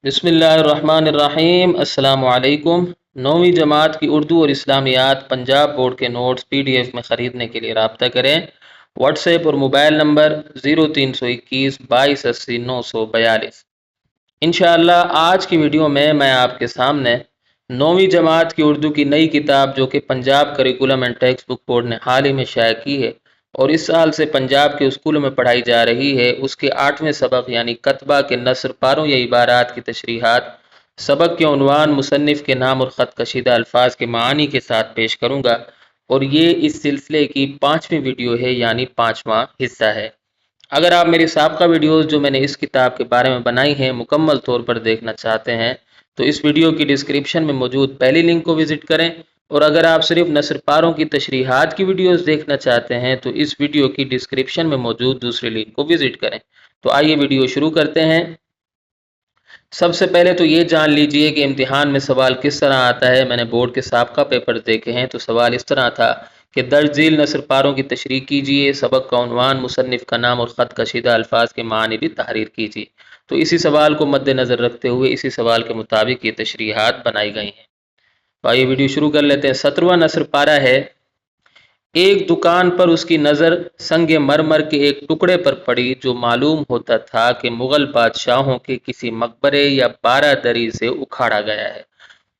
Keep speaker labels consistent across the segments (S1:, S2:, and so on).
S1: बिस्मिल्लाहिर्रहमानिर्रहीम। अस्सलाम वालेकुम। 9वीं जमात की उर्दू और इस्लामियात पंजाब बोर्ड के नोट्स PDF में ख़रीदने के लिए रब्ता करें। व्हाट्सएप और मोबाइल नंबर 0321 2280 942। इंशाअल्लाह आज की वीडियो में मैं आपके सामने 9वीं जमात की उर्दू की नई किताब जो कि Punjab curriculum and text book board ने हाल ही में शाया की है और इस साल से पंजाब के स्कूलों में पढ़ाई जा रही है, उसके 8वें सबक यानी कतबा के नसर पारों या इबारात की तशरीहात, सबक के उन्वान, मुसन्निफ़ के नाम और ख़त कशीदा अल्फाज के मानी के साथ पेश करूँगा और ये इस सिलसिले की 5वीं वीडियो है यानी 5वां हिस्सा है। अगर आप मेरी साबका वीडियोस जो मैंने इस किताब के बारे में बनाई हैं मुकम्मल तौर पर देखना चाहते हैं तो इस वीडियो की डिस्क्रिप्शन में मौजूद पहली लिंक को विज़िट करें, और अगर आप सिर्फ नसर पारों की तशरीहात की वीडियोस देखना चाहते हैं तो इस वीडियो की डिस्क्रिप्शन में मौजूद दूसरी लिंक को विज़िट करें। तो आइए वीडियो शुरू करते हैं। सबसे पहले तो ये जान लीजिए कि इम्तिहान में सवाल किस तरह आता है। मैंने बोर्ड के साबका पेपर देखे हैं तो सवाल इस तरह था कि दर्ज झील नसर पारों की तशरीह कीजिए, सबक का उन्वान, मुसन्निफ़ का नाम और ख़त कशीदा अल्फाज के मानी भी तहरीर कीजिए। तो इसी सवाल को मद्देनज़र रखते हुए इसी सवाल के मुताबिक ये तशरीहात बनाई गई हैं। तो आइए वीडियो शुरू कर लेते हैं। 17वां नसर पारा है। एक दुकान पर उसकी नज़र संगे मरमर के एक टुकड़े पर पड़ी जो मालूम होता था कि मुग़ल बादशाहों के किसी मकबरे या बारादरी से उखाड़ा गया है।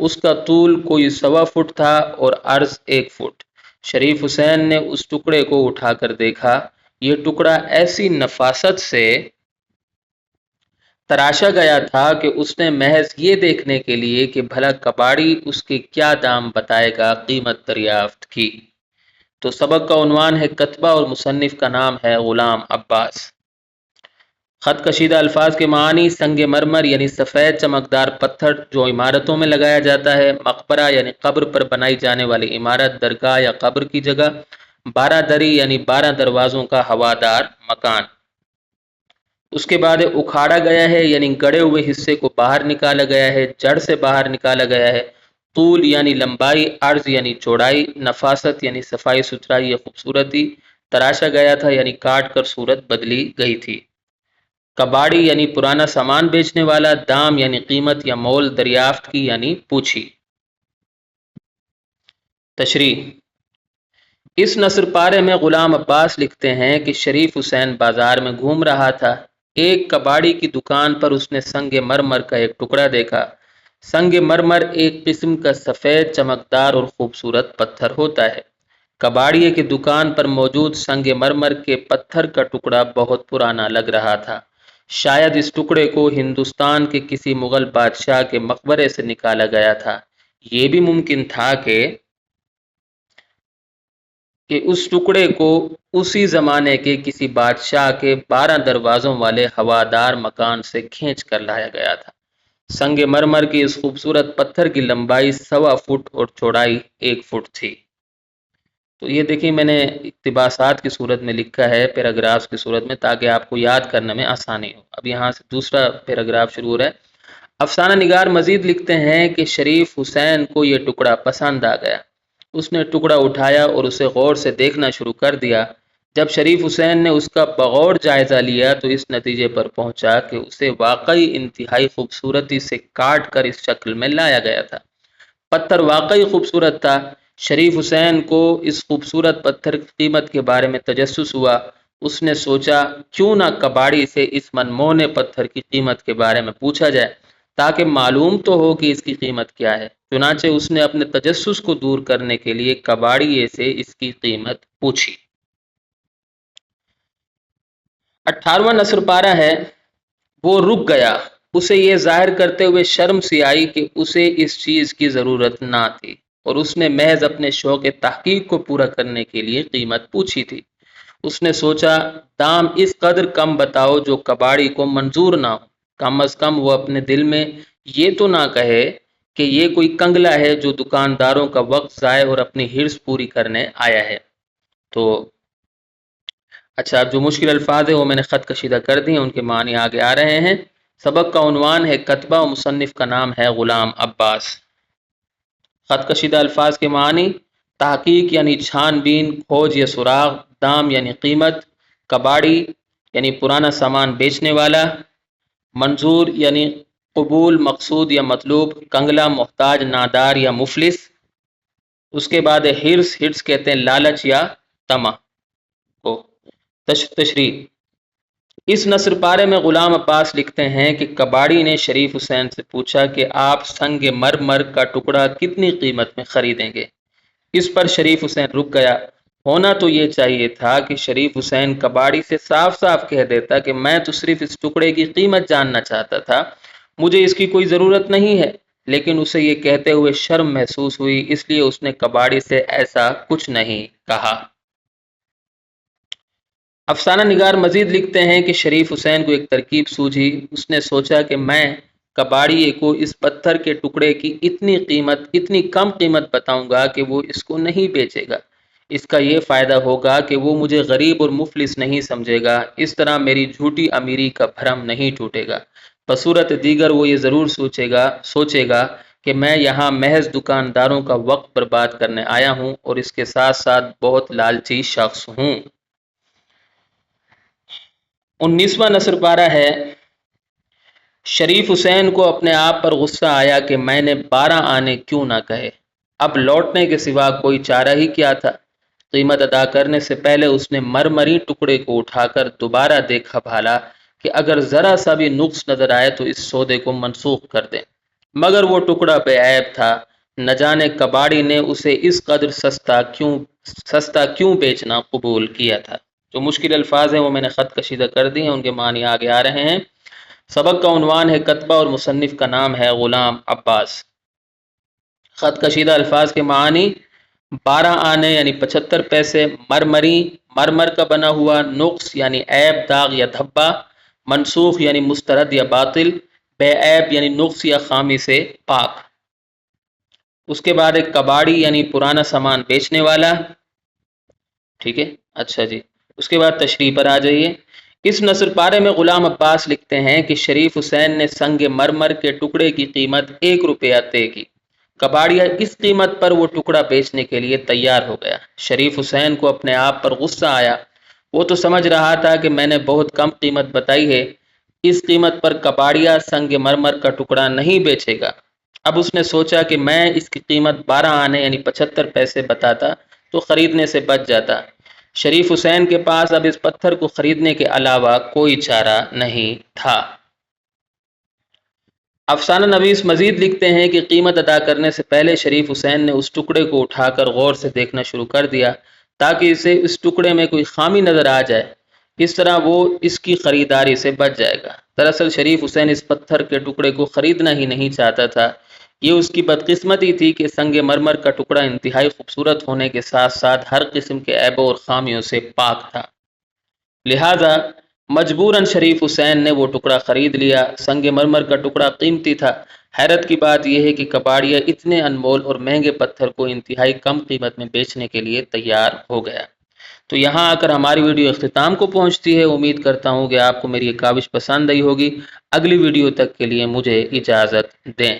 S1: उसका तूल कोई 1.25 फुट था और अर्ज 1 फुट। शरीफ हुसैन ने उस टुकड़े को उठाकर देखा। ये टुकड़ा ऐसी नफासत से तराशा गया था कि उसने महज ये देखने के लिए कि भला कबाड़ी उसके क्या दाम बताएगा कीमत दरियाफ्त की। तो सबक का उन्वान है कतबा और मुसन्निफ़ का नाम है गुलाम अब्बास। ख़त कशीदा अल्फाज के मानी, संग मरमर यानी सफ़ेद चमकदार पत्थर जो इमारतों में लगाया जाता है। मकबरा यानी कब्र पर बनाई जाने वाली इमारत, दरगाह या कब्र की जगह। बारादरी यानी 12 दरवाज़ों का हवादार मकान। उसके बाद उखाड़ा गया है यानी गड़े हुए हिस्से को बाहर निकाला गया है, जड़ से बाहर निकाला गया है। तूल यानी लंबाई, अर्ज यानी चौड़ाई, नफासत यानी सफाई सुथराई या खूबसूरती, तराशा गया था यानी काट कर सूरत बदली गई थी। कबाड़ी यानी पुराना सामान बेचने वाला, दाम यानी कीमत या मोल दरियाफ्त की यानी पूछी। तशरीह। इस नसर पारे में गुलाम अब्बास लिखते हैं कि शरीफ हुसैन बाजार में घूम रहा था। एक कबाड़ी की दुकान पर उसने संग मरमर का एक टुकड़ा देखा। संग मरमर एक किस्म का सफ़ेद चमकदार और खूबसूरत पत्थर होता है। कबाड़िए की दुकान पर मौजूद संग मरमर के पत्थर का टुकड़ा बहुत पुराना लग रहा था। शायद इस टुकड़े को हिंदुस्तान के किसी मुग़ल बादशाह के मकबरे से निकाला गया था। ये भी मुमकिन था कि उस टुकड़े को उसी ज़माने के किसी बादशाह के 12 दरवाज़ों वाले हवादार मकान से खींच कर लाया गया था। संग मरमर की इस खूबसूरत पत्थर की लंबाई 1.25 फुट और चौड़ाई 1 फुट थी। तो ये देखिए मैंने इक्तिबासात की सूरत में लिखा है, पैराग्राफ्स की सूरत में, ताकि आपको याद करने में आसानी हो। अब यहाँ से दूसरा पैराग्राफ शुरू हो रहा है। अफसाना निगार मजीद लिखते हैं कि शरीफ हुसैन को यह टुकड़ा पसंद आ गया। उसने टुकड़ा उठाया और उसे गौर से देखना शुरू कर दिया। जब शरीफ हुसैन ने उसका बगौर जायज़ा लिया तो इस नतीजे पर पहुंचा कि उसे वाकई इंतहाई खूबसूरती से काट कर इस शक्ल में लाया गया था। पत्थर वाकई खूबसूरत था। शरीफ हुसैन को इस खूबसूरत पत्थर की कीमत के बारे में तजस्सुस हुआ। उसने सोचा क्यों ना कबाड़ी से इस मनमोहने पत्थर की कीमत के बारे में पूछा जाए ताकि मालूम तो हो कि इसकी कीमत क्या है। चुनाचे उसने अपने तजस्सुस को दूर करने के लिए कबाड़िए से इसकी कीमत पूछी। 18वां नसर पारा है। वो रुक गया। उसे ये जाहिर करते हुए शर्म सी आई कि उसे इस चीज़ की ज़रूरत ना थी और उसने महज अपने शौक़ तहकीक को पूरा करने के लिए कीमत पूछी थी। उसने सोचा दाम इस कदर कम बताओ जो कबाड़ी को मंजूर ना हो। कम अज़ कम वो अपने दिल में ये तो ना कहे कि ये कोई कंगला है जो दुकानदारों का वक्त ज़ाय और अपनी हिर्स पूरी करने आया है। तो अच्छा, जो मुश्किल अल्फाज है वो मैंने ख़त कशीदा कर दिए, उनके मानी आगे आ रहे हैं। सबक का उन्वान है कतबा और मुसन्निफ़ का नाम है गुलाम अब्बास। ख़त कशीदा अल्फाज के मानी, तहकीक यानी छानबीन, खोज या सुराग, दाम यानी कीमत, कबाड़ी यानी पुराना सामान बेचने वाला, मंजूर यानी قبول مقصود یا مطلوب، کنگلا محتاج نادار یا مفلس۔ اس کے بعد ہرس، ہرس کہتے ہیں لالچ یا طمع کو۔ تشریح: اس نثر پارے میں غلام عباس لکھتے ہیں کہ کباڑی نے شریف حسین سے پوچھا کہ آپ سنگ مرمر کا ٹکڑا کتنی قیمت میں خریدیں گے؟ اس پر شریف حسین رک گیا۔ ہونا تو یہ چاہیے تھا کہ شریف حسین کباڑی سے صاف صاف کہہ دیتا کہ میں تو صرف اس ٹکڑے کی قیمت جاننا چاہتا تھا، مجھے اس کی کوئی ضرورت نہیں ہے، لیکن اسے یہ کہتے ہوئے شرم محسوس ہوئی، اس لیے اس نے کباڑی سے ایسا کچھ نہیں کہا۔ افسانہ نگار مزید لکھتے ہیں کہ شریف حسین کو ایک ترکیب سوجھی۔ اس نے سوچا کہ میں کباڑی کو اس پتھر کے ٹکڑے کی اتنی کم قیمت بتاؤں گا کہ وہ اس کو نہیں بیچے گا۔ اس کا یہ فائدہ ہوگا کہ وہ مجھے غریب اور مفلس نہیں سمجھے گا، اس طرح میری جھوٹی امیری کا بھرم نہیں ٹوٹے گا۔ بصورت دیگر وہ یہ ضرور سوچے گا کہ میں یہاں محض دکانداروں کا وقت برباد کرنے آیا ہوں اور اس کے ساتھ ساتھ بہت لالچی شخص ہوں۔ 19واں نثر پارہ ہے۔ شریف حسین کو اپنے آپ پر غصہ آیا کہ میں نے 12 آنے کیوں نہ کہے، اب لوٹنے کے سوا کوئی چارہ ہی کیا تھا۔ قیمت ادا کرنے سے پہلے اس نے مرمری ٹکڑے کو اٹھا کر دوبارہ دیکھا بھالا کہ اگر ذرا سا بھی نقص نظر آئے تو اس سودے کو منسوخ کر دیں، مگر وہ ٹکڑا بے عیب تھا۔ نہ جانے کباڑی نے اسے اس قدر سستا کیوں بیچنا قبول کیا تھا۔ جو مشکل الفاظ ہیں وہ میں نے خط کشیدہ کر دی ہیں، ان کے معنی آگے آ رہے ہیں۔ سبق کا عنوان ہے کتبہ اور مصنف کا نام ہے غلام عباس۔ خط کشیدہ الفاظ کے معنی: 12 آنے یعنی 75 پیسے، مرمر کا بنا ہوا، نقص یعنی عیب، داغ یا دھبا، منسوخ یعنی مسترد یا باطل، بے عیب یعنی نقص یا خامی سے پاک۔ اس کے بعد ایک کباڑی یعنی پرانا سامان بیچنے والا، ٹھیک ہے، اچھا جی۔ اس کے بعد تشریح پر آ جائیے۔ اس نثر پارے میں غلام عباس لکھتے ہیں کہ شریف حسین نے سنگ مرمر کے ٹکڑے کی قیمت 1 روپیہ طے کی۔ کباڑیا اس قیمت پر وہ ٹکڑا بیچنے کے لیے تیار ہو گیا۔ شریف حسین کو اپنے آپ پر غصہ آیا۔ وہ تو سمجھ رہا تھا کہ میں نے بہت کم قیمت بتائی ہے، اس قیمت پر کباڑیا سنگ مرمر کا ٹکڑا نہیں بیچے گا۔ اب اس نے سوچا کہ میں اس کی قیمت 12 آنے یعنی 75 پیسے بتاتا تو خریدنے سے بچ جاتا۔ شریف حسین کے پاس اب اس پتھر کو خریدنے کے علاوہ کوئی چارہ نہیں تھا۔ افسانہ نویس مزید لکھتے ہیں کہ قیمت ادا کرنے سے پہلے شریف حسین نے اس ٹکڑے کو اٹھا کر غور سے دیکھنا شروع کر دیا تاکہ اسے اس ٹکڑے میں کوئی خامی نظر آ جائے، اس طرح وہ اس کی خریداری سے بچ جائے گا۔ دراصل شریف حسین اس پتھر کے ٹکڑے کو خریدنا ہی نہیں چاہتا تھا۔ یہ اس کی بدقسمتی تھی کہ سنگ مرمر کا ٹکڑا انتہائی خوبصورت ہونے کے ساتھ ساتھ ہر قسم کے عیبوں اور خامیوں سے پاک تھا، لہذا مجبوراً شریف حسین نے وہ ٹکڑا خرید لیا۔ سنگ مرمر کا ٹکڑا قیمتی تھا۔ حیرت کی بات یہ ہے کہ کباڑیا اتنے انمول اور مہنگے پتھر کو انتہائی کم قیمت میں بیچنے کے لیے تیار ہو گیا۔ تو یہاں آ کر ہماری ویڈیو اختتام کو پہنچتی ہے۔ امید کرتا ہوں کہ آپ کو میری یہ کاوش پسند آئی ہوگی۔ اگلی ویڈیو تک کے لیے مجھے اجازت دیں۔